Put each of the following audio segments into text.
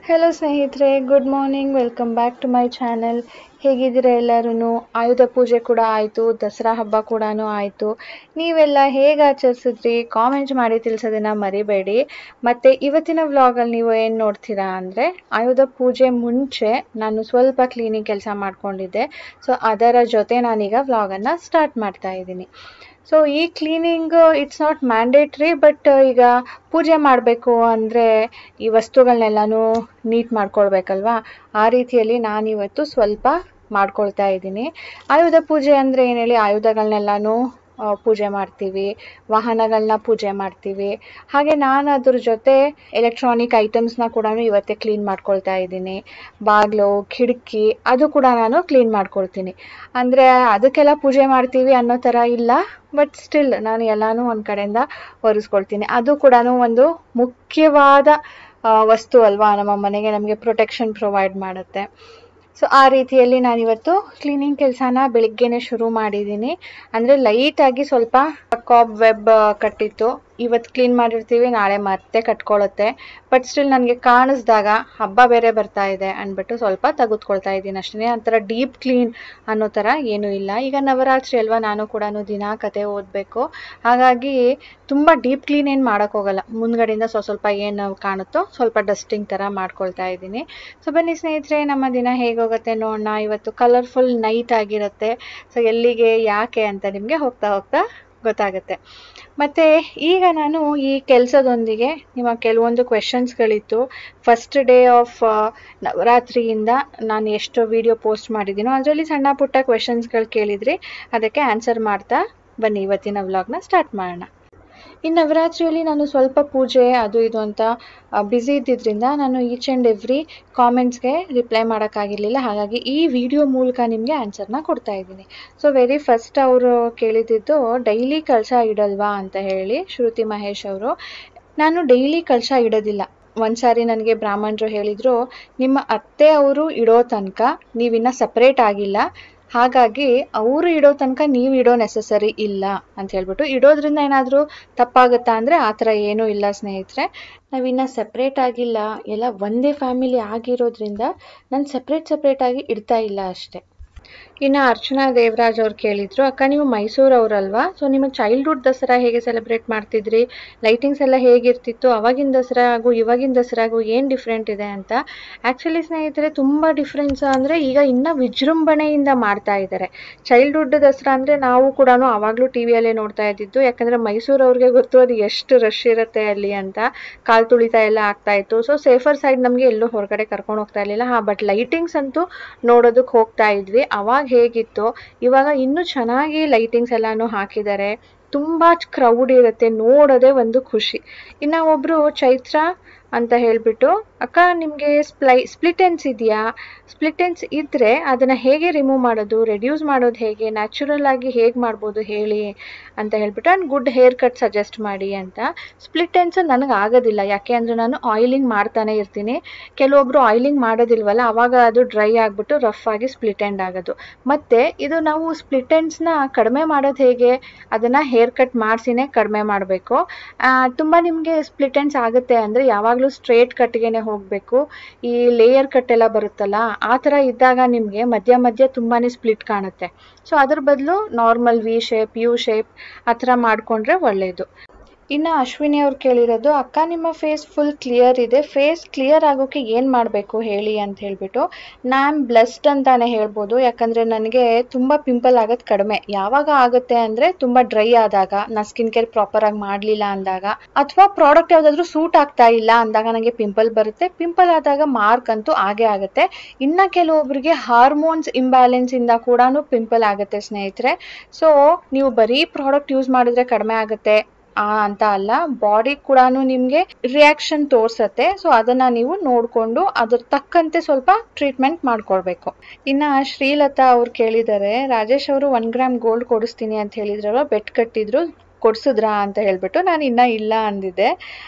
Hello ಸ್ನೇಹಿತರೆ, good morning. Welcome back to my channel. ಹೇಗಿದ್ದೀರಾ ಎಲ್ಲರೂ? ಆಯುಧ ಪೂಜೆ ಕೂಡ ಆಯಿತು, ದಸರಾ ಹಬ್ಬ ಕೂಡ ಆಯಿತು. ನೀವೆಲ್ಲ ಹೇಗೆ ಆಚರಿಸಿದ್ರಿ? ಕಾಮೆಂಟ್ ಮಾಡಿ ತಿಳಿಸೋದನ್ನು ಮರಿಬೇಡಿ. ಮತ್ತು ಇವತ್ತಿನ ವ್ಲಾಗಲ್ಲಿ ನೀವು ಏನು ನೋಡ್ತೀರಾ ಅಂದರೆ, ಆಯುಧ ಪೂಜೆ ಮುಂಚೆ ನಾನು ಸ್ವಲ್ಪ ಕ್ಲೀನಿಂಗ್ ಕೆಲಸ ಮಾಡ್ಕೊಂಡಿದ್ದೆ. ಸೊ ಅದರ ಜೊತೆ ನಾನೀಗ ವ್ಲಾಗನ್ನು ಸ್ಟಾರ್ಟ್ ಮಾಡ್ತಾ ಇದ್ದೀನಿ. ಸೊ ಈ cleaning it's not mandatory, but ಈಗ ಪೂಜೆ ಮಾಡಬೇಕು ಅಂದರೆ ಈ ವಸ್ತುಗಳನ್ನೆಲ್ಲನೂ ನೀಟ್ ಮಾಡ್ಕೊಳ್ಬೇಕಲ್ವಾ? ಆ ರೀತಿಯಲ್ಲಿ ನಾನಿವತ್ತು ಸ್ವಲ್ಪ ಮಾಡ್ಕೊಳ್ತಾ ಇದ್ದೀನಿ. ಆಯುಧ ಪೂಜೆ ಅಂದರೆ ಏನು ಹೇಳಿ, ಆಯುಧಗಳನ್ನೆಲ್ಲನೂ ಪೂಜೆ ಮಾಡ್ತೀವಿ, ವಾಹನಗಳನ್ನ ಪೂಜೆ ಮಾಡ್ತೀವಿ. ಹಾಗೆ ನಾನು ಅದ್ರ ಜೊತೆ ಎಲೆಕ್ಟ್ರಾನಿಕ್ ಐಟಮ್ಸ್ನ ಕೂಡ ಇವತ್ತೇ ಕ್ಲೀನ್ ಮಾಡ್ಕೊಳ್ತಾ ಇದ್ದೀನಿ. ಬಾಗಿಲು, ಕಿಟಕಿ ಅದು ಕೂಡ ನಾನು ಕ್ಲೀನ್ ಮಾಡ್ಕೊಳ್ತೀನಿ. ಅಂದರೆ ಅದಕ್ಕೆಲ್ಲ ಪೂಜೆ ಮಾಡ್ತೀವಿ ಅನ್ನೋ ಥರ ಇಲ್ಲ, ಬಟ್ ಸ್ಟಿಲ್ ನಾನು ಎಲ್ಲನೂ ಒಂದು ಕಡೆಯಿಂದ ಒರೆಸ್ಕೊಳ್ತೀನಿ. ಅದು ಕೂಡ ಒಂದು ಮುಖ್ಯವಾದ ವಸ್ತು ಅಲ್ವಾ, ನಮ್ಮ ಮನೆಗೆ ನಮಗೆ ಪ್ರೊಟೆಕ್ಷನ್ ಪ್ರೊವೈಡ್ ಮಾಡುತ್ತೆ. ಸೊ ಆ ರೀತಿಯಲ್ಲಿ ನಾನಿವತ್ತು ಕ್ಲೀನಿಂಗ್ ಕೆಲಸನ ಬೆಳಿಗ್ಗೆನೆ ಶುರು ಮಾಡಿದ್ದೀನಿ. ಅಂದರೆ ಲೈಟಾಗಿ ಸ್ವಲ್ಪ ಕಾಬ್ ವೆಬ್ ಕಟ್ಟಿತ್ತು, ಇವತ್ತು ಕ್ಲೀನ್ ಮಾಡಿರ್ತೀವಿ, ನಾಳೆ ಮತ್ತೆ ಕಟ್ಕೊಳ್ಳುತ್ತೆ. ಬಟ್ ಸ್ಟಿಲ್ ನನಗೆ ಕಾಣಿಸ್ದಾಗ ಹಬ್ಬ ಬೇರೆ ಬರ್ತಾ ಇದೆ ಅಂದ್ಬಿಟ್ಟು ಸ್ವಲ್ಪ ತೆಗೆದುಕೊಳ್ತಾ ಇದ್ದೀನಿ ಅಷ್ಟೇ. ಒಂಥರ ಡೀಪ್ ಕ್ಲೀನ್ ಅನ್ನೋ ಥರ ಏನೂ ಇಲ್ಲ. ಈಗ ನವರಾತ್ರಿ ಅಲ್ವಾ, ನಾನು ಕೂಡ ದಿನ ಕತೆ ಓದಬೇಕು. ಹಾಗಾಗಿ ತುಂಬ ಡೀಪ್ ಕ್ಲೀನ್ ಏನು ಮಾಡೋಕ್ಕೋಗಲ್ಲ, ಮುಂದ್ಗಡೆಯಿಂದ ಸ್ವಲ್ಪ ಏನು ಕಾಣುತ್ತೋ ಸ್ವಲ್ಪ ಡಸ್ಟಿಂಗ್ ಥರ ಮಾಡ್ಕೊಳ್ತಾ ಇದ್ದೀನಿ. ಸೊ ಬನ್ನಿ ಸ್ನೇಹಿತರೆ, ನಮ್ಮ ದಿನ ಹೇಗೋಗುತ್ತೆ ನೋಡೋಣ. ಇವತ್ತು ಕಲರ್ಫುಲ್ ನೈಟ್ ಆಗಿರುತ್ತೆ. ಸೊ ಎಲ್ಲಿಗೆ ಯಾಕೆ ಅಂತ ನಿಮಗೆ ಹೋಗ್ತಾ ಹೋಗ್ತಾ ಗೊತ್ತಾಗುತ್ತೆ. ಮತ್ತು ಈಗ ನಾನು ಈ ಕೆಲಸದೊಂದಿಗೆ ನಿಮ್ಮ ಕೆಲವೊಂದು ಕ್ವೆಶನ್ಸ್ಗಳಿತ್ತು. ಫಸ್ಟ್ ಡೇ ಆಫ್ ನವರಾತ್ರಿಯಿಂದ ನಾನು ಎಷ್ಟು ವಿಡಿಯೋ ಪೋಸ್ಟ್ ಮಾಡಿದ್ದೀನೋ ಅದರಲ್ಲಿ ಸಣ್ಣ ಪುಟ್ಟ ಕ್ವೆಶನ್ಸ್ಗಳು ಕೇಳಿದ್ರಿ, ಅದಕ್ಕೆ ಆನ್ಸರ್ ಮಾಡ್ತಾ ಬನ್ನಿ ಇವತ್ತಿನ ವ್ಲಾಗ್ನ ಸ್ಟಾರ್ಟ್ ಮಾಡೋಣ. ಈ ನವರಾತ್ರಿಯಲ್ಲಿ ನಾನು ಸ್ವಲ್ಪ ಪೂಜೆ ಅದು ಇದು ಅಂತ ಬ್ಯುಸಿ ಇದ್ದಿದ್ದರಿಂದ ನಾನು ಈಚ್ ಆ್ಯಂಡ್ ಎವ್ರಿ ಕಾಮೆಂಟ್ಸ್ಗೆ ರಿಪ್ಲೈ ಮಾಡೋಕ್ಕಾಗಿರಲಿಲ್ಲ. ಹಾಗಾಗಿ ಈ ವಿಡಿಯೋ ಮೂಲಕ ನಿಮಗೆ ಆನ್ಸರ್ನ ಕೊಡ್ತಾ ಇದ್ದೀನಿ. ಸೊ ವೆರಿ ಫಸ್ಟ್ ಅವರು ಕೇಳಿದ್ದು ಡೈಲಿ ಕಳಶ ಇಡಲ್ವಾ ಅಂತ ಹೇಳಿ, ಶ್ರುತಿ ಮಹೇಶ್ ಅವರು. ನಾನು ಡೈಲಿ ಕಳಶ ಇಡೋದಿಲ್ಲ. ಒಂದ್ಸಾರಿ ನನಗೆ ಬ್ರಾಹ್ಮಣರು ಹೇಳಿದರು, ನಿಮ್ಮ ಅತ್ತೆ ಅವರು ಇಡೋ ತನಕ ನೀವಿನ್ನ ಸಪ್ರೇಟ್ ಆಗಿಲ್ಲ, ಹಾಗಾಗಿ ಅವರು ಇಡೋ ತನಕ ನೀವು ಇಡೋ ನೆಸಸರಿ ಇಲ್ಲ ಅಂತ ಹೇಳ್ಬಿಟ್ಟು. ಇಡೋದ್ರಿಂದ ಏನಾದರೂ ತಪ್ಪಾಗುತ್ತಾ ಅಂದರೆ ಆ ಥರ ಏನೂ ಇಲ್ಲ ಸ್ನೇಹಿತರೆ. ನಾವಿನ್ನ ಸಪ್ರೇಟ್ ಆಗಿಲ್ಲ, ಎಲ್ಲ ಒಂದೇ ಫ್ಯಾಮಿಲಿ ಆಗಿರೋದ್ರಿಂದ ನಾನು ಸಪ್ರೇಟಾಗಿ ಇಡ್ತಾ ಇಲ್ಲ ಅಷ್ಟೆ. ಇನ್ನು ಅರ್ಚನಾ ದೇವರಾಜ್ ಅವ್ರು ಕೇಳಿದ್ರು, ಅಕ್ಕ ನೀವು ಮೈಸೂರವ್ರಲ್ವಾ, ಸೊ ನಿಮಗೆ ಚೈಲ್ಡ್ಹುಡ್ ದಸರಾ ಹೇಗೆ ಸೆಲೆಬ್ರೇಟ್ ಮಾಡ್ತಿದ್ರಿ, ಲೈಟಿಂಗ್ಸ್ ಎಲ್ಲ ಹೇಗಿರ್ತಿತ್ತು, ಅವಾಗಿನ ದಸರಾ ಹಾಗೂ ಇವಾಗಿನ ದಸರಾಗೂ ಏನು ಡಿಫ್ರೆಂಟ್ ಇದೆ ಅಂತ. ಆ್ಯಕ್ಚುಲಿ ಸ್ನೇಹಿತರೆ ತುಂಬ ಡಿಫ್ರೆನ್ಸ್ ಅಂದರೆ ಈಗ ಇನ್ನೂ ವಿಜೃಂಭಣೆಯಿಂದ ಮಾಡ್ತಾ ಇದ್ದಾರೆ. ಚೈಲ್ಡ್ಹುಡ್ ದಸರಾ ಅಂದರೆ ನಾವು ಕೂಡ ಆವಾಗಲೂ ಟಿ ವಿಯಲ್ಲೇ ನೋಡ್ತಾ ಇದ್ದಿದ್ದು, ಯಾಕಂದರೆ ಮೈಸೂರವ್ರಿಗೆ ಗೊತ್ತು ಅದು ಎಷ್ಟು ರಶ್ ಇರುತ್ತೆ ಅಲ್ಲಿ ಅಂತ. ಕಾಲು ತುಳಿತ ಎಲ್ಲ ಆಗ್ತಾಯಿತ್ತು. ಸೊ ಸೇಫರ್ ಸೈಡ್ ನಮಗೆ ಎಲ್ಲೂ ಹೊರಗಡೆ ಕರ್ಕೊಂಡು ಹೋಗ್ತಾ ಇರಲಿಲ್ಲ. ಬಟ್ ಲೈಟಿಂಗ್ಸ್ ಅಂತೂ ನೋಡೋದಕ್ಕೆ ಹೋಗ್ತಾ ಇದ್ವಿ. ಅವಾಗ ಹೇಗಿತ್ತು, ಇವಾಗ ಇನ್ನೂ ಚೆನ್ನಾಗಿ ಲೈಟಿಂಗ್ಸ್ ಎಲ್ಲನೂ ಹಾಕಿದ್ದಾರೆ. ತುಂಬ ಕ್ರೌಡ್ ಇರುತ್ತೆ, ನೋಡೋದೇ ಒಂದು ಖುಷಿ. ಇನ್ನು ಒಬ್ಬರು ಚೈತ್ರ ಅಂತ ಹೇಳಿಬಿಟ್ಟು, ಅಕ್ಕ ನಿಮಗೆ ಸ್ಪ್ಲಿಟ್ ಎಂಡ್ಸ್ ಇದೆಯಾ, ಸ್ಪ್ಲಿಟ್ ಎಂಡ್ಸ್ ಇದ್ದರೆ ಅದನ್ನು ಹೇಗೆ ರಿಮೂವ್ ಮಾಡೋದು, ರೆಡ್ಯೂಸ್ ಮಾಡೋದು ಹೇಗೆ, ನ್ಯಾಚುರಲ್ ಆಗಿ ಹೇಗೆ ಮಾಡ್ಬೋದು ಹೇಳಿ ಅಂತ ಹೇಳ್ಬಿಟ್ಟು, and good hair cut suggest ಮಾಡಿ ಅಂತ. ಸ್ಪ್ಲಿಟ್ ಎಂಡ್ಸ್ ನನಗೆ ಆಗೋದಿಲ್ಲ, ಯಾಕೆ ಅಂದರೆ ನಾನು ಆಯಿಲಿಂಗ್ ಮಾಡ್ತಾನೆ ಇರ್ತೀನಿ. ಕೆಲವೊಬ್ಬರು ಆಯಿಲಿಂಗ್ ಮಾಡೋದಿಲ್ವಲ್ಲ, ಆವಾಗ ಅದು ಡ್ರೈ ಆಗಿಬಿಟ್ಟು ರಫ್ ಆಗಿ ಸ್ಪ್ಲಿಟ್ ಎಂಡ್ ಆಗೋದು. ಮತ್ತು ಇದು ನಾವು ಸ್ಪ್ಲಿಟ್ ಎಂಡ್ಸ್ನ ಕಡಿಮೆ ಮಾಡೋದು ಹೇಗೆ, ಅದನ್ನು ಹೇರ್ ಕಟ್ ಮಾಡಿಸಿನೇ ಕಡಿಮೆ ಮಾಡಬೇಕು. ತುಂಬ ನಿಮಗೆ ಸ್ಪ್ಲಿಟ್ ಎಂಡ್ಸ್ ಆಗುತ್ತೆ ಅಂದರೆ ಯಾವಾಗಲೂ ಸ್ಟ್ರೇಟ್ ಕಟ್ಗೆನೆ ಹೋಗಬೇಕು. ಈ ಲೇಯರ್ ಕಟ್ ಎಲ್ಲ ಬರುತ್ತಲ್ಲ, ಆ ಥರ ಇದ್ದಾಗ ನಿಮಗೆ ಮಧ್ಯ ತುಂಬಾ ಸ್ಪ್ಲಿಟ್ ಕಾಣುತ್ತೆ. ಸೊ ಅದ್ರ ಬದಲು normal V shape, U shape ಆ ಥರ ಮಾಡಿಕೊಂಡ್ರೆ ಒಳ್ಳೆಯದು. ಇನ್ನು ಅಶ್ವಿನಿ ಅವ್ರು ಕೇಳಿರೋದು, ಅಕ್ಕ ನಿಮ್ಮ ಫೇಸ್ ಫುಲ್ ಕ್ಲಿಯರ್ ಇದೆ, ಫೇಸ್ ಕ್ಲಿಯರ್ ಆಗೋಕ್ಕೆ ಏನು ಮಾಡಬೇಕು ಹೇಳಿ ಅಂತ ಹೇಳ್ಬಿಟ್ಟು. ನಾನು ಬ್ಲೆಸ್ಡ್ ಅಂತಾನೆ ಹೇಳ್ಬೋದು, ಯಾಕಂದರೆ ನನಗೆ ತುಂಬ ಪಿಂಪಲ್ ಆಗೋದು ಕಡಿಮೆ. ಯಾವಾಗ ಆಗುತ್ತೆ ಅಂದರೆ ತುಂಬ ಡ್ರೈ ಆದಾಗ, ನಾನು ಸ್ಕಿನ್ ಕೇರ್ ಪ್ರಾಪರಾಗಿ ಮಾಡಲಿಲ್ಲ ಅಂದಾಗ, ಅಥವಾ ಪ್ರಾಡಕ್ಟ್ ಯಾವುದಾದ್ರೂ ಸೂಟ್ ಆಗ್ತಾ ಇಲ್ಲ ಅಂದಾಗ ನನಗೆ ಪಿಂಪಲ್ ಬರುತ್ತೆ. ಪಿಂಪಲ್ ಆದಾಗ ಮಾರ್ಕ್ ಅಂತೂ ಆಗೇ ಆಗುತ್ತೆ. ಇನ್ನು ಕೆಲವೊಬ್ಬರಿಗೆ ಹಾರ್ಮೋನ್ಸ್ ಇಂಬ್ಯಾಲೆನ್ಸಿಂದ ಕೂಡ ಪಿಂಪಲ್ ಆಗುತ್ತೆ ಸ್ನೇಹಿತರೆ. ಸೊ ನೀವು ಬರೀ ಪ್ರಾಡಕ್ಟ್ ಯೂಸ್ ಮಾಡಿದ್ರೆ ಕಡಿಮೆ ಆಗುತ್ತೆ ಅಂತ ಅಲ್ಲ, ಬಾಡಿ ಕೂಡ ನಿಮಗೆ ರಿಯಾಕ್ಷನ್ ತೋರಿಸತ್ತೆ. ಸೊ ಅದನ್ನು ನೀವು ನೋಡಿಕೊಂಡು ಅದ್ರ ತಕ್ಕಂತೆ ಸ್ವಲ್ಪ ಟ್ರೀಟ್ಮೆಂಟ್ ಮಾಡ್ಕೊಳ್ಬೇಕು. ಇನ್ನು ಶ್ರೀಲತಾ ಅವ್ರು ಕೇಳಿದ್ದಾರೆ, ರಾಜೇಶ್ ಅವರು 1 ಗ್ರಾಮ್ ಗೋಲ್ಡ್ ಕೊಡಿಸ್ತೀನಿ ಅಂತ ಹೇಳಿದ್ರಲ್ವ, ಬೆಟ್ ಕಟ್ಟಿದ್ರು, ಕೊಡಿಸಿದ್ರಾ ಅಂತ ಹೇಳ್ಬಿಟ್ಟು. ನಾನು ಇನ್ನೂ ಇಲ್ಲ ಅಂದಿದ್ದೆ.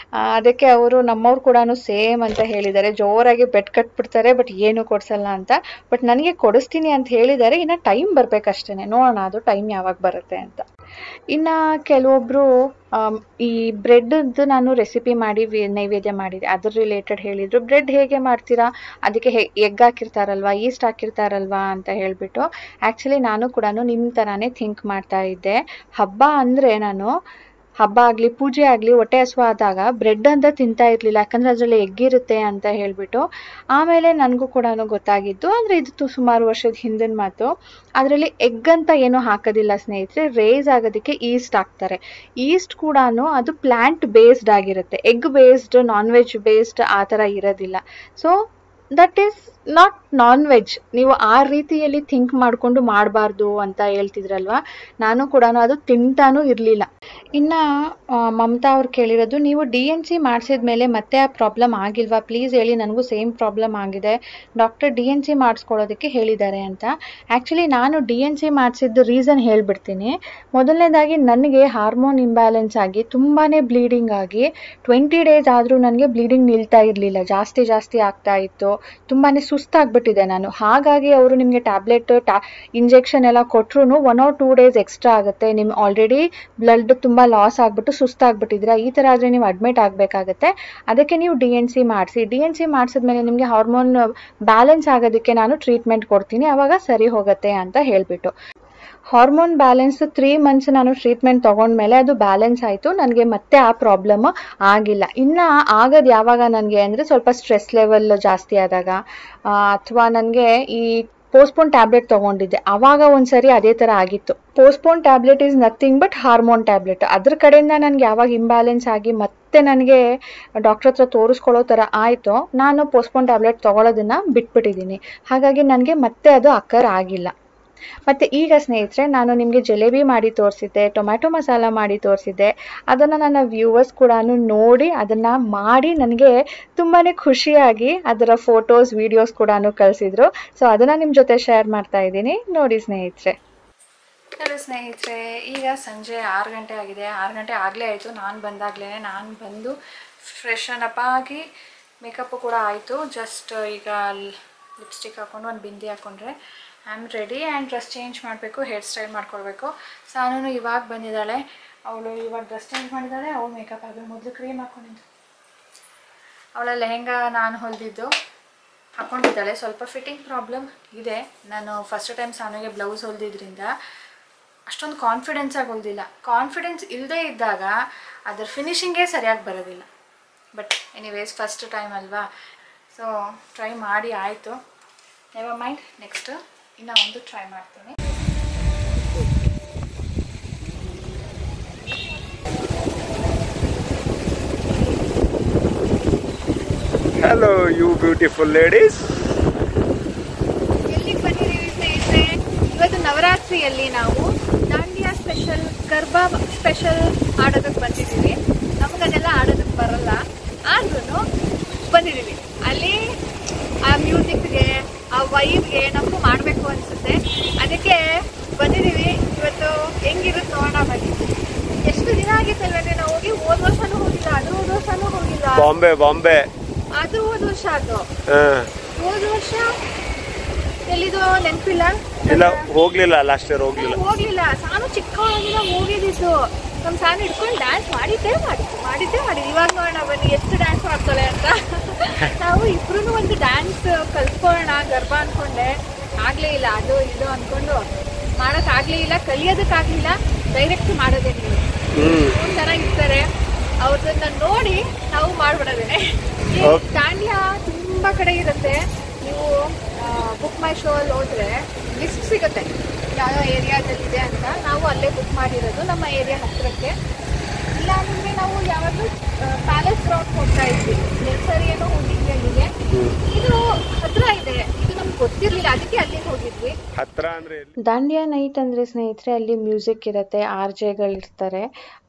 ಅದಕ್ಕೆ ಅವರು ನಮ್ಮವ್ರು ಕೂಡ ಸೇಮ್ ಅಂತ ಹೇಳಿದ್ದಾರೆ, ಜೋರಾಗಿ ಬೆಟ್ ಕಟ್ಬಿಡ್ತಾರೆ ಬಟ್ ಏನೂ ಕೊಡಿಸಲ್ಲ ಅಂತ. ಬಟ್ ನನಗೆ ಕೊಡಿಸ್ತೀನಿ ಅಂತ ಹೇಳಿದ್ದಾರೆ, ಇನ್ನು ಟೈಮ್ ಬರಬೇಕಷ್ಟೇ, ನೋಡೋಣ ಅದು ಟೈಮ್ ಯಾವಾಗ ಬರುತ್ತೆ ಅಂತ. ಇನ್ನು ಕೆಲವೊಬ್ಬರು ಈ ಬ್ರೆಡ್ದು ನಾನು ರೆಸಿಪಿ ಮಾಡಿ ನೈವೇದ್ಯ ಮಾಡಿದೆ, ಅದ್ರ ರಿಲೇಟೆಡ್ ಹೇಳಿದರು. ಬ್ರೆಡ್ ಹೇಗೆ ಮಾಡ್ತೀರಾ, ಅದಕ್ಕೆ ಎಗ್ ಹಾಕಿರ್ತಾರಲ್ವಾ, ಈಸ್ಟ್ ಹಾಕಿರ್ತಾರಲ್ವಾ ಅಂತ ಹೇಳಿಬಿಟ್ಟು. ಆ್ಯಕ್ಚುಲಿ ನಾನು ಕೂಡ ನಿಮ್ಮ ಥರನೇ ಥಿಂಕ್ ಮಾಡ್ತಾ ಇದ್ದೆ. ಹಬ್ಬ ಅಂದರೆ ನಾನು ಹಬ್ಬ ಆಗಲಿ ಪೂಜೆ ಆಗಲಿ ಹೊಟ್ಟೆ ಹಸುವಾದಾಗ ಬ್ರೆಡ್ ಅಂತ ತಿಂತಾ ಇರಲಿಲ್ಲ, ಯಾಕಂದರೆ ಅದರಲ್ಲಿ ಎಗ್ ಇರುತ್ತೆ ಅಂತ ಹೇಳಿಬಿಟ್ಟು. ಆಮೇಲೆ ನನಗೂ ಕೂಡ ಗೊತ್ತಾಗಿದ್ದು, ಅಂದರೆ ಇದು ಸುಮಾರು ವರ್ಷದ ಹಿಂದಿನ ಮಾತು. ಅದರಲ್ಲಿ ಎಗ್ ಅಂತ ಏನೂ ಹಾಕೋದಿಲ್ಲ ಸ್ನೇಹಿತರೆ, ರೇಸ್ ಆಗೋದಕ್ಕೆ ಈಸ್ಟ್ ಹಾಕ್ತಾರೆ. ಈಸ್ಟ್ ಕೂಡ ಅದು ಪ್ಲ್ಯಾಂಟ್ ಬೇಸ್ಡ್ ಆಗಿರುತ್ತೆ, egg based non veg based ಆ ಥರ ಇರೋದಿಲ್ಲ. So that is not non veg. ನೀವು ಆ ರೀತಿಯಲ್ಲಿ ಥಿಂಕ್ ಮಾಡಿಕೊಂಡು ಮಾಡಬಾರ್ದು ಅಂತ ಹೇಳ್ತಿದ್ರಲ್ವ, ನಾನು ಕೂಡ ಅದು ತಿಂತಾನೂ ಇರಲಿಲ್ಲ. ಇನ್ನು ಮಮತಾ ಅವ್ರು ಕೇಳಿರೋದು, ನೀವು DNC ಮಾಡಿಸಿದ ಮೇಲೆ ಮತ್ತೆ ಆ ಪ್ರಾಬ್ಲಮ್ ಆಗಿಲ್ವಾ ಪ್ಲೀಸ್ ಹೇಳಿ, ನನಗೂ ಸೇಮ್ ಪ್ರಾಬ್ಲಮ್ ಆಗಿದೆ, ಡಾಕ್ಟರ್ DNC ಮಾಡಿಸ್ಕೊಳ್ಳೋದಕ್ಕೆ ಹೇಳಿದ್ದಾರೆ ಅಂತ. ಆ್ಯಕ್ಚುಲಿ ನಾನು DNC ಮಾಡಿಸಿದ್ದು ರೀಸನ್ ಹೇಳಿಬಿಡ್ತೀನಿ. ಮೊದಲನೇದಾಗಿ ನನಗೆ ಹಾರ್ಮೋನ್ ಇಂಬ್ಯಾಲೆನ್ಸ್ ಆಗಿ ತುಂಬಾ ಬ್ಲೀಡಿಂಗ್ ಆಗಿ 20 ಡೇಸ್ ಆದರೂ ನನಗೆ ಬ್ಲೀಡಿಂಗ್ ನಿಲ್ತಾ ಇರಲಿಲ್ಲ, ಜಾಸ್ತಿ ಆಗ್ತಾ ಇತ್ತು. ತುಂಬಾ ಸುಸ್ತಾಗ್ಬಿಟ್ಟಿದೆ ನಾನು. ಹಾಗಾಗಿ ಅವರು ನಿಮಗೆ ಟ್ಯಾಬ್ಲೆಟ್ ಇಂಜೆಕ್ಷನ್ ಎಲ್ಲ ಕೊಟ್ಟರು 1 or 2 ಡೇಸ್ ಎಕ್ಸ್ಟ್ರಾ ಆಗುತ್ತೆ, ನಿಮ್ಮ ಆಲ್ರೆಡಿ ಬ್ಲಡ್ ತುಂಬ ಲಾಸ್ ಆಗಿಬಿಟ್ಟು ಸುಸ್ತಾಗ್ಬಿಟ್ಟಿದ್ದೀರಾ, ಈ ಥರ ಆದರೆ ನೀವು ಅಡ್ಮಿಟ್ ಆಗಬೇಕಾಗತ್ತೆ. ಅದಕ್ಕೆ ನೀವು DNC ಮಾಡಿಸಿ. DNC ಮಾಡಿಸಿದ್ಮೇಲೆ ನಿಮಗೆ ಹಾರ್ಮೋನ್ ಬ್ಯಾಲೆನ್ಸ್ ಆಗೋದಕ್ಕೆ ನಾನು ಟ್ರೀಟ್ಮೆಂಟ್ ಕೊಡ್ತೀನಿ, ಆವಾಗ ಸರಿ ಹೋಗುತ್ತೆ ಅಂತ ಹೇಳಿಬಿಟ್ಟು. ಹಾರ್ಮೋನ್ ಬ್ಯಾಲೆನ್ಸ್ 3 ಮಂತ್ಸ್ ನಾನು ಟ್ರೀಟ್ಮೆಂಟ್ ತೊಗೊಂಡ್ಮೇಲೆ ಅದು ಬ್ಯಾಲೆನ್ಸ್ ಆಯಿತು, ನನಗೆ ಮತ್ತೆ ಆ ಪ್ರಾಬ್ಲಮ್ ಆಗಿಲ್ಲ. ಇನ್ನು ಆಗೋದು ಯಾವಾಗ ನನಗೆ ಅಂದರೆ ಸ್ವಲ್ಪ ಸ್ಟ್ರೆಸ್ ಲೆವೆಲ್ ಜಾಸ್ತಿ ಆದಾಗ, ಅಥವಾ ನನಗೆ ಈ ಪೋಸ್ಟ್ಪೋನ್ ಟ್ಯಾಬ್ಲೆಟ್ ತೊಗೊಂಡಿದ್ದೆ, ಆವಾಗ ಒಂದ್ಸರಿ ಅದೇ ಥರ ಆಗಿತ್ತು. Postpone tablet is nothing but hormone tablet. ಅದ್ರ ಕಡೆಯಿಂದ ನನಗೆ ಯಾವಾಗ ಇಂಬ್ಯಾಲೆನ್ಸ್ ಆಗಿ ಮತ್ತೆ ನನಗೆ ಡಾಕ್ಟ್ರ್ ಹತ್ರ ತೋರಿಸ್ಕೊಳ್ಳೋ ಥರ ಆಯಿತು, ನಾನು ಪೋಸ್ಟ್ಪೋನ್ ಟ್ಯಾಬ್ಲೆಟ್ ತೊಗೊಳೋದನ್ನು ಬಿಟ್ಬಿಟ್ಟಿದ್ದೀನಿ. ಹಾಗಾಗಿ ನನಗೆ ಮತ್ತೆ ಅದು ಅಕ್ಕರ್ ಆಗಿಲ್ಲ. ಮತ್ತು ಈಗ ಸ್ನೇಹಿತರೆ, ನಾನು ನಿಮಗೆ ಜಲೇಬಿ ಮಾಡಿ ತೋರಿಸಿದ್ದೆ, ಟೊಮ್ಯಾಟೊ ಮಸಾಲ ಮಾಡಿ ತೋರಿಸಿದ್ದೆ. ಅದನ್ನು ನನ್ನ ವ್ಯೂವರ್ಸ್ ಕೂಡ ನೋಡಿ ಅದನ್ನು ಮಾಡಿ ನನಗೆ ತುಂಬಾ ಖುಷಿಯಾಗಿ ಅದರ ಫೋಟೋಸ್ ವೀಡಿಯೋಸ್ ಕೂಡ ಕಳಿಸಿದ್ರು. ಸೊ ಅದನ್ನು ನಿಮ್ಮ ಜೊತೆ ಶೇರ್ ಮಾಡ್ತಾ ಇದ್ದೀನಿ, ನೋಡಿ ಸ್ನೇಹಿತರೆ. ಹಲೋ ಸ್ನೇಹಿತರೆ, ಈಗ ಸಂಜೆ 6 ಗಂಟೆ ಆಗಿದೆ. 6 ಗಂಟೆ ಆಗಲೇ ಆಯಿತು ನಾನು ಬಂದಾಗಲೇ. ನಾನು ಬಂದು ಫ್ರೆಶನ್ ಅಪ್ ಆಗಿ ಮೇಕಪ್ಪು ಕೂಡ ಆಯಿತು. ಜಸ್ಟ್ ಈಗ ಲಿಪ್ಸ್ಟಿಕ್ ಹಾಕ್ಕೊಂಡು ಒಂದು ಬಿಂದಿ ಹಾಕ್ಕೊಂಡ್ರೆ I am ready. And dress change ಮಾಡಬೇಕು, ಹೇರ್ ಸ್ಟೈಲ್ ಮಾಡ್ಕೊಳ್ಬೇಕು. ಸಾನು ಇವಾಗ ಬಂದಿದ್ದಾಳೆ, ಅವಳು ಇವಾಗ ಡ್ರೆಸ್ ಚೇಂಜ್ ಮಾಡಿದ್ದಾಳೆ, ಅವಳು ಮೇಕಪ್ ಆಗಬೇಕು. ಮೊದಲು ಕ್ರೀಮ್ ಹಾಕ್ಕೊಂಡಿದ್ದು, ಅವಳ ಲೆಹೆಂಗಾ ನಾನು ಹೊಲಿದಿದ್ದು ಹಾಕ್ಕೊಂಡಿದ್ದಾಳೆ. ಸ್ವಲ್ಪ ಫಿಟ್ಟಿಂಗ್ ಪ್ರಾಬ್ಲಮ್ ಇದೆ. ನಾನು ಫಸ್ಟ್ ಟೈಮ್ ಸಾನುಗೆ ಬ್ಲೌಸ್ ಹೊಲಿದಿದ್ರಿಂದ ಅಷ್ಟೊಂದು ಕಾನ್ಫಿಡೆನ್ಸಾಗಿ ಹೊಲಿದಿಲ್ಲ. ಕಾನ್ಫಿಡೆನ್ಸ್ ಇಲ್ಲದೇ ಇದ್ದಾಗ ಅದರ ಫಿನಿಶಿಂಗೇ ಸರಿಯಾಗಿ ಬರೋದಿಲ್ಲ. ಬಟ್ ಎನಿವೇಸ್ ಫಸ್ಟ್ ಟೈಮ್ ಅಲ್ವಾ, ಸೊ ಟ್ರೈ ಮಾಡಿ ಆಯಿತು. ನೆವರ್ ಮೈಂಡ್, ನೆಕ್ಸ್ಟ್ ಇನ್ನು ಒಂದು ಟ್ರೈ ಮಾಡ್ತೀನಿ. Hello you beautiful ladies. ಎಲ್ಲಿಗೆ ಬಂದಿದ್ದೀವಿ ಸ್ನೇಹಿತರೆ? ಇವತ್ತು ನವರಾತ್ರಿಯಲ್ಲಿ ನಾವು ದಾಂಡಿಯಾ ಸ್ಪೆಷಲ್, ಗರ್ಬಾ ಸ್ಪೆಷಲ್ ಆಡೋದಕ್ಕೆ ಬಂದಿದ್ದೀವಿ. ನಮಗನ್ನೆಲ್ಲ ಆಡೋದಕ್ಕೆ ಬರಲ್ಲ, ಆದ್ರೂ ಬಂದಿದ್ದೀವಿ. ಅಲ್ಲಿ ಆ ಮ್ಯೂಸಿಕ್ಗೆ, ಆ ವೈಬ್ಗೆ ನಮಗೂ ಮಾಡಬೇಕು ಅನಿಸುತ್ತೆ, ಅದಕ್ಕೆ ಬಂದಿದ್ದೀವಿ. ಇವತ್ತು ಹೆಂಗಿರುತ್ತೆ ನೋಡೋಣ ಬನ್ನಿ. ಎಷ್ಟು ದಿನ ಆಗಿತ್ತಲ್ವೇ ನಾವು ಹೋಗಿ? ಹೋದ ವರ್ಷನೂ ಹೋಗಿಲ್ಲ, ಅದ್ರ ಹೋದ ವರ್ಷನೂ ಹೋಗಿಲ್ಲ. ಬಾಂಬೆ ಅದು ಹೋದ ವರ್ಷ, ಅದು ಹೋದ ವರ್ಷ ಎಲ್ಲಿದು ನೆನಪಿಲ್ಲ. ಇಲ್ಲ ಹೋಗ್ಲಿಲ್ಲ, ಲಾಸ್ಟ್ ಇಯರ್ ಹೋಗ್ಲಿಲ್ಲ. ಸಾನು ಚಿಕ್ಕವಾಗಿನ ಹೋಗಿದ್ದು. ನಮ್ಮ ಸಾನು ಇಟ್ಕೊಂಡು ಡ್ಯಾನ್ಸ್ ಮಾಡಿದ್ದೆ. ಇವಾಗ ನೋಡೋಣ ಬನ್ನಿ ಎಷ್ಟು ಡ್ಯಾನ್ಸ್ ಮಾಡ್ತಾಳೆ ಅಂತ. ನಾವು ಇಬ್ರು ಒಂದು ಡ್ಯಾನ್ಸ್ ಕಲ್ತ್ಕೊಳ್ಳೋಣ ಗರ್ಭಾ ಅನ್ಕೊಂಡೆ, ಆಗ್ಲೇ ಇಲ್ಲ. ಅದು ಇದು ಅನ್ಕೊಂಡು ಮಾಡೋಕ್ಕಾಗ್ಲೇ ಇಲ್ಲ, ಕಲಿಯೋದಕ್ಕಾಗಲಿಲ್ಲ. ಡೈರೆಕ್ಟ್ ಮಾಡೋದೇನಿಲ್ಲ, ಚೆನ್ನಾಗಿರ್ತಾರೆ ಅವ್ರದನ್ನ ನೋಡಿ ನಾವು ಮಾಡ್ಬಿಡೋದೇನೆ. ದಾಂಡಿಯಾ ತುಂಬ ಕಡೆ ಇರುತ್ತೆ. ನೀವು ಬುಕ್ ಮೈ ಶೋ ಅಲ್ಲಿ ಹೋದ್ರೆ ಲಿಸ್ಟ್ ಸಿಗುತ್ತೆ ಯಾವ ಏರಿಯಾದಲ್ಲಿದೆ ಅಂತ. ನಾವು ಅಲ್ಲೇ ಬುಕ್ ಮಾಡಿರೋದು ನಮ್ಮ ಏರಿಯಾ ಹತ್ತಿರಕ್ಕೆ. ಇಲ್ಲ ಅಂದರೆ ನಾವು ಯಾವಾಗಲೂ ಪ್ಯಾಲೇಸ್ ಗ್ರೌಂಡ್ ಹೋಗ್ತಾ ಇದ್ವಿ. ಸರಿ ಏನೋ ಹೋಗಿದ್ವಿ ಅಲ್ಲಿಗೆ. ಇದು ಹತ್ರ ಇದೆ, ಇದು ನಮ್ಗೆ ಗೊತ್ತಿರಲಿಲ್ಲ, ಅದಕ್ಕೆ ಅಲ್ಲಿಗೆ ಹೋಗಿದ್ವಿ. ದಾಂಡಿಯಾ ನೈಟ್ ಅಂದರೆ ಸ್ನೇಹಿತರೆ, ಅಲ್ಲಿ ಮ್ಯೂಸಿಕ್ ಇರುತ್ತೆ, RJಗಳಿರ್ತಾರೆ.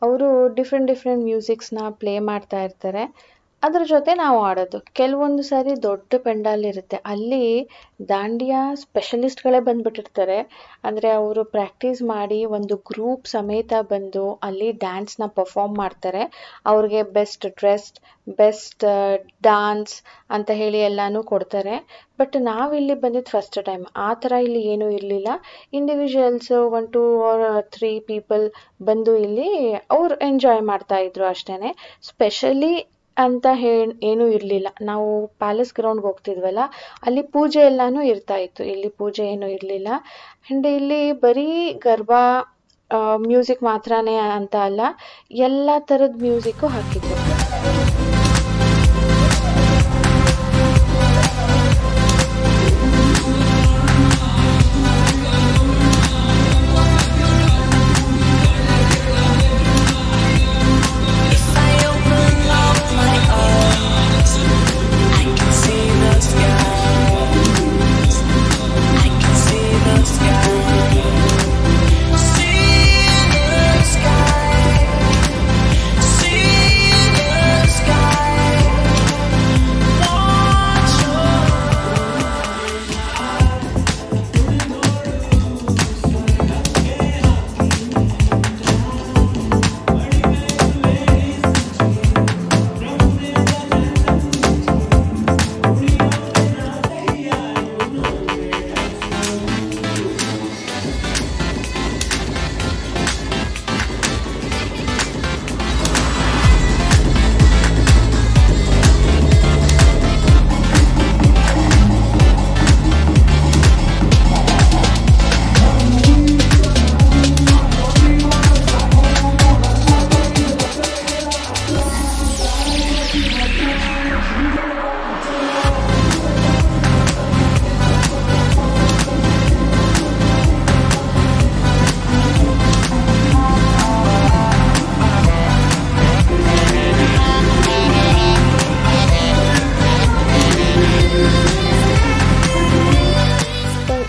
ಅವರು ಡಿಫ್ರೆಂಟ್ ಮ್ಯೂಸಿಕ್ಸ್ನ ಪ್ಲೇ ಮಾಡ್ತಾ ಇರ್ತಾರೆ. ಅದ್ರ ಜೊತೆ ನಾವು ಆಡೋದು. ಕೆಲವೊಂದು ಸಾರಿ ದೊಡ್ಡ ಪೆಂಡಾಲ್ ಇರುತ್ತೆ, ಅಲ್ಲಿ ದಾಂಡಿಯಾ ಸ್ಪೆಷಲಿಸ್ಟ್ಗಳೇ ಬಂದ್ಬಿಟ್ಟಿರ್ತಾರೆ. ಅಂದರೆ ಅವರು ಪ್ರಾಕ್ಟೀಸ್ ಮಾಡಿ ಒಂದು ಗ್ರೂಪ್ ಸಮೇತ ಬಂದು ಅಲ್ಲಿ ಡ್ಯಾನ್ಸ್ನ ಪರ್ಫಾರ್ಮ್ ಮಾಡ್ತಾರೆ. ಅವ್ರಿಗೆ ಬೆಸ್ಟ್ ಡ್ರೆಸ್, ಬೆಸ್ಟ್ ಡಾನ್ಸ್ ಅಂತ ಹೇಳಿ ಎಲ್ಲನೂ ಕೊಡ್ತಾರೆ. ಬಟ್ ನಾವಿಲ್ಲಿ ಬಂದಿದ್ದು ಫಸ್ಟ್ ಟೈಮ್, ಆ ಥರ ಇಲ್ಲಿ ಏನೂ ಇರಲಿಲ್ಲ. ಇಂಡಿವಿಜುವಲ್ಸ್ 1 2 or 3 ಪೀಪಲ್ ಬಂದು ಇಲ್ಲಿ ಅವ್ರು ಎಂಜಾಯ್ ಮಾಡ್ತಾ ಇದ್ರು ಅಷ್ಟೇ. ಸ್ಪೆಷಲಿ ಅಂತ ಏನೂ ಇರಲಿಲ್ಲ. ನಾವು ಪ್ಯಾಲೇಸ್ ಗ್ರೌಂಡ್ಗೆ ಹೋಗ್ತಿದ್ವಲ್ಲ, ಅಲ್ಲಿ ಪೂಜೆ ಎಲ್ಲನೂ ಇರ್ತಾ ಇತ್ತು. ಇಲ್ಲಿ ಪೂಜೆ ಏನೂ ಇರಲಿಲ್ಲ. ಆ್ಯಂಡ್ ಇಲ್ಲಿ ಬರೀ ಗರ್ಬಾ ಮ್ಯೂಸಿಕ್ ಮಾತ್ರನೇ ಅಂತ ಅಲ್ಲ, ಎಲ್ಲ ಥರದ ಮ್ಯೂಸಿಕ್ಕು ಹಾಕಿದ್ರು.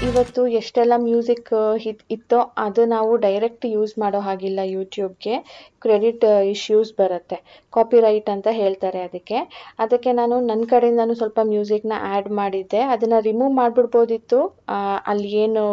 ಇವತ್ತು ಎಷ್ಟೆಲ್ಲ ಮ್ಯೂಸಿಕ್ ಇತ್ತೋ ಅದು ನಾವು ಡೈರೆಕ್ಟ್ ಯೂಸ್ ಮಾಡೋ ಹಾಗಿಲ್ಲ. ಯೂಟ್ಯೂಬ್ಗೆ ಕ್ರೆಡಿಟ್ ಇಶ್ಯೂಸ್ ಬರುತ್ತೆ, ಕಾಪಿರೈಟ್ ಅಂತ ಹೇಳ್ತಾರೆ. ಅದಕ್ಕೆ ನಾನು ನನ್ನ ಕಡೆಯಿಂದನೂ ಸ್ವಲ್ಪ ಮ್ಯೂಸಿಕ್ನ ಆ್ಯಡ್ ಮಾಡಿದ್ದೆ. ಅದನ್ನು ರಿಮೂವ್ ಮಾಡಿಬಿಡ್ಬೋದಿತ್ತು. ಅಲ್ಲಿ ಏನು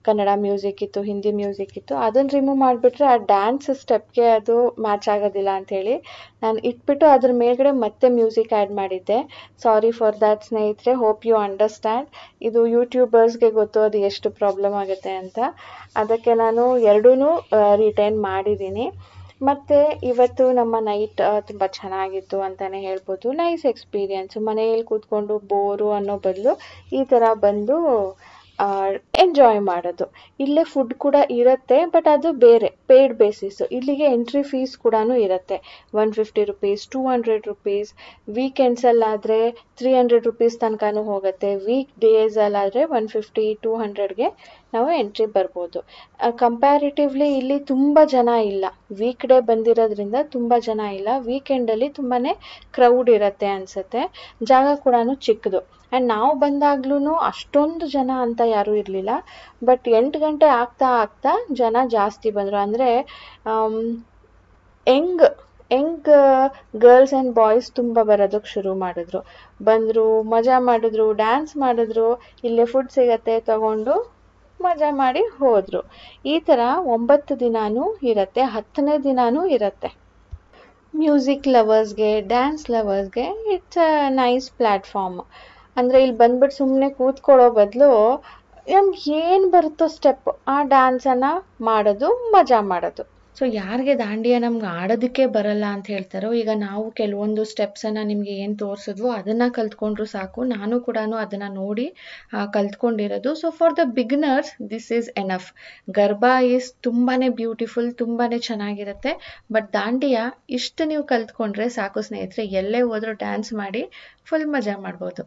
ಕನ್ನಡ ಮ್ಯೂಸಿಕ್ ಇತ್ತು, ಹಿಂದಿ ಮ್ಯೂಸಿಕ್ ಇತ್ತು, ಅದನ್ನು ರಿಮೂವ್ ಮಾಡಿಬಿಟ್ರೆ ಆ ಡ್ಯಾನ್ಸ್ ಸ್ಟೆಪ್ಗೆ ಅದು ಮ್ಯಾಚ್ ಆಗೋದಿಲ್ಲ ಅಂಥೇಳಿ ನಾನು ಇಟ್ಬಿಟ್ಟು ಅದ್ರ ಮೇಲ್ಗಡೆ ಮತ್ತೆ ಮ್ಯೂಸಿಕ್ ಆ್ಯಡ್ ಮಾಡಿದ್ದೆ. ಸಾರಿ ಫಾರ್ ದ್ಯಾಟ್ ಸ್ನೇಹಿತರೆ, ಹೋಪ್ ಯು ಅಂಡರ್ಸ್ಟ್ಯಾಂಡ್. ಇದು ಯೂಟ್ಯೂಬರ್ಸ್ಗೆ ಗೊತ್ತು ಅದು ಎಷ್ಟು ಪ್ರಾಬ್ಲಮ್ ಆಗುತ್ತೆ ಅಂತ. ಅದಕ್ಕೆ ನಾನು ಎರಡೂ ರಿಟೈನ್ ಮಾಡಿದ್ದೀನಿ. ಮತ್ತು ಇವತ್ತು ನಮ್ಮ ನೈಟ್ ತುಂಬ ಚೆನ್ನಾಗಿತ್ತು ಅಂತಲೇ ಹೇಳ್ಬೋದು. Nice experience. ಮನೆಯಲ್ಲಿ ಕೂತ್ಕೊಂಡು ಬೋರು ಅನ್ನೋ ಬದಲು ಈ ಥರ ಬಂದು ಎಂಜಾಯ್ ಮಾಡೋದು. ಇಲ್ಲೇ ಫುಡ್ ಕೂಡ ಇರುತ್ತೆ, ಬಟ್ ಅದು ಬೇರೆ ಪೇಯ್ಡ್ ಬೇಸಿಸ್ಸು. ಇಲ್ಲಿಗೆ ಎಂಟ್ರಿ ಫೀಸ್ ಕೂಡ ಇರುತ್ತೆ. 150 rupees, 200 rupees. ವೀಕೆಂಡ್ಸಲ್ಲಾದರೆ 300 rupees ತನಕನೂ ಹೋಗುತ್ತೆ. ವೀಕ್ ಡೇಸಲ್ಲಾದರೆ 150, 200ಗೆ ನಾವು ಎಂಟ್ರಿ ಬರ್ಬೋದು. ಕಂಪ್ಯಾರಿಟಿವ್ಲಿ ಇಲ್ಲಿ ತುಂಬ ಜನ ಇಲ್ಲ. ವೀಕ್ ಡೇ ಬಂದಿರೋದ್ರಿಂದ ತುಂಬ ಜನ ಇಲ್ಲ. ವೀಕೆಂಡಲ್ಲಿ ತುಂಬಾ ಕ್ರೌಡ್ ಇರುತ್ತೆ ಅನಿಸುತ್ತೆ. ಜಾಗ ಕೂಡ ಚಿಕ್ಕದು. ಆ್ಯಂಡ್ ನಾವು ಬಂದಾಗ್ಲೂ ಅಷ್ಟೊಂದು ಜನ ಅಂತ ಯಾರೂ ಇರಲಿಲ್ಲ. ಬಟ್ 8 ಗಂಟೆ ಆಗ್ತಾ ಜನ ಜಾಸ್ತಿ ಬಂದರು. ಅಂದರೆ ಯಂಗ್ ಗರ್ಲ್ಸ್ ಆ್ಯಂಡ್ ಬಾಯ್ಸ್ ತುಂಬ ಬರೋದಕ್ಕೆ ಶುರು ಮಾಡಿದ್ರು. ಬಂದರು, ಮಜಾ ಮಾಡಿದ್ರು, ಡ್ಯಾನ್ಸ್ ಮಾಡಿದ್ರು. ಇಲ್ಲೇ ಫುಡ್ ಸಿಗತ್ತೆ, ತಗೊಂಡು ಮಜಾ ಮಾಡಿ ಹೋದರು. ಈ ಥರ 9 ದಿನವೂ ಇರುತ್ತೆ, 10ನೇ ದಿನವೂ ಇರುತ್ತೆ. ಮ್ಯೂಸಿಕ್ ಲವರ್ಸ್ಗೆ, ಡ್ಯಾನ್ಸ್ ಲವರ್ಸ್ಗೆ ಇಟ್ಸ್ ಅ ನೈಸ್ ಪ್ಲ್ಯಾಟ್ಫಾರ್ಮ್. ಅಂದರೆ ಇಲ್ಲಿ ಬಂದ್ಬಿಟ್ಟು ಸುಮ್ಮನೆ ಕೂತ್ಕೊಳ್ಳೋ ಬದಲು ನಮ್ಗೆ ಏನು ಬರುತ್ತೋ ಸ್ಟೆಪ್ ಆ ಡ್ಯಾನ್ಸನ್ನು ಮಾಡೋದು, ಮಜಾ ಮಾಡೋದು. ಸೊ ಯಾರಿಗೆ ದಾಂಡಿಯಾ ನಮ್ಗೆ ಆಡೋದಕ್ಕೆ ಬರಲ್ಲ ಅಂತ ಹೇಳ್ತಾರೋ, ಈಗ ನಾವು ಕೆಲವೊಂದು ಸ್ಟೆಪ್ಸನ್ನು ನಿಮಗೆ ಏನು ತೋರಿಸಿದ್ವೋ ಅದನ್ನು ಕಲ್ತ್ಕೊಂಡ್ರು ಸಾಕು. ನಾನು ಕೂಡ ಅದನ್ನು ನೋಡಿ ಕಲ್ತ್ಕೊಂಡಿರೋದು. So for the beginners this is enough. Garba is ತುಂಬಾ ಬ್ಯೂಟಿಫುಲ್, ತುಂಬಾ ಚೆನ್ನಾಗಿರುತ್ತೆ. ಬಟ್ ದಾಂಡಿಯಾ ಇಷ್ಟು ನೀವು ಕಲ್ತ್ಕೊಂಡ್ರೆ ಸಾಕು ಸ್ನೇಹಿತರೆ. ಎಲ್ಲೇ ಹೋದ್ರೂ ಡ್ಯಾನ್ಸ್ ಮಾಡಿ ಫುಲ್ ಮಜಾ ಮಾಡ್ಬೋದು.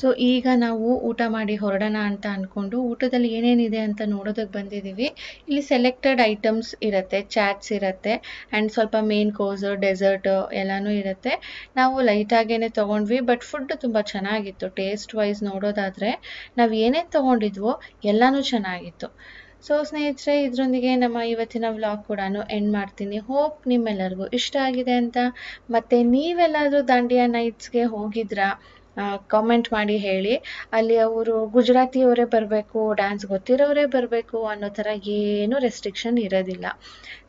ಸೊ ಈಗ ನಾವು ಊಟ ಮಾಡಿ ಹೊರಡೋಣ ಅಂತ ಅಂದ್ಕೊಂಡು ಊಟದಲ್ಲಿ ಏನೇನಿದೆ ಅಂತ ನೋಡೋದಕ್ಕೆ ಬಂದಿದ್ದೀವಿ. ಇಲ್ಲಿ ಸೆಲೆಕ್ಟೆಡ್ ಐಟಮ್ಸ್ ಇರುತ್ತೆ, ಚಾಟ್ಸ್ ಇರುತ್ತೆ ಆ್ಯಂಡ್ ಸ್ವಲ್ಪ ಮೇನ್ ಕೋರ್ಸ್, ಡೆಸರ್ಟ್ ಎಲ್ಲನೂ ಇರುತ್ತೆ. ನಾವು ಲೈಟಾಗೇ ತೊಗೊಂಡ್ವಿ, ಬಟ್ ಫುಡ್ ತುಂಬ ಚೆನ್ನಾಗಿತ್ತು. ಟೇಸ್ಟ್ ವೈಸ್ ನೋಡೋದಾದರೆ ನಾವು ಏನೇನು ತೊಗೊಂಡಿದ್ವೋ ಎಲ್ಲನೂ ಚೆನ್ನಾಗಿತ್ತು. ಸೊ ಸ್ನೇಹಿತರೆ, ಇದರೊಂದಿಗೆ ನಮ್ಮ ಇವತ್ತಿನ ವ್ಲಾಗ್ ಕೂಡ ಎಂಡ್ ಮಾಡ್ತೀನಿ. ಹೋಪ್ ನಿಮ್ಮೆಲ್ಲರಿಗೂ ಇಷ್ಟ ಆಗಿದೆ ಅಂತ. ಮತ್ತು ನೀವೆಲ್ಲಾದರೂ ದಾಂಡಿಯಾ ನೈಟ್ಸ್ಗೆ ಹೋಗಿದ್ರಾ? ಕಾಮೆಂಟ್ ಮಾಡಿ ಹೇಳಿ. ಅಲ್ಲಿ ಅವರು ಗುಜರಾತಿಯವರೇ ಬರಬೇಕು, ಡ್ಯಾನ್ಸ್ ಗೊತ್ತಿರೋರೇ ಬರಬೇಕು ಅನ್ನೋ ಥರ ಏನೂ ರೆಸ್ಟ್ರಿಕ್ಷನ್ ಇರೋದಿಲ್ಲ.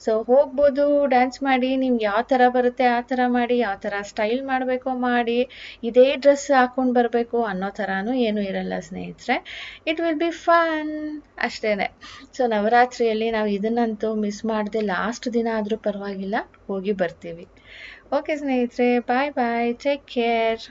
ಸೊ ಹೋಗ್ಬೋದು, ಡ್ಯಾನ್ಸ್ ಮಾಡಿ, ನಿಮ್ಗೆ ಯಾವ ಥರ ಬರುತ್ತೆ ಆ ಥರ ಮಾಡಿ, ಯಾವ ಥರ ಸ್ಟೈಲ್ ಮಾಡಬೇಕೋ ಮಾಡಿ, ಇದೇ ಡ್ರೆಸ್ ಹಾಕ್ಕೊಂಡು ಬರಬೇಕು ಅನ್ನೋ ಥರನೂ ಏನೂ ಇರಲ್ಲ ಸ್ನೇಹಿತರೆ. ಇಟ್ ವಿಲ್ ಬಿ ಫನ್ ಅಷ್ಟೇ. ಸೊ ನವರಾತ್ರಿಯಲ್ಲಿ ನಾವು ಇದನ್ನಂತೂ ಮಿಸ್ ಮಾಡದೆ ಲಾಸ್ಟ್ ದಿನ ಆದರೂ ಪರವಾಗಿಲ್ಲ ಹೋಗಿ ಬರ್ತೀವಿ. ಓಕೆ ಸ್ನೇಹಿತರೆ, ಬಾಯ್ ಬಾಯ್, ಟೇಕ್ ಕೇರ್.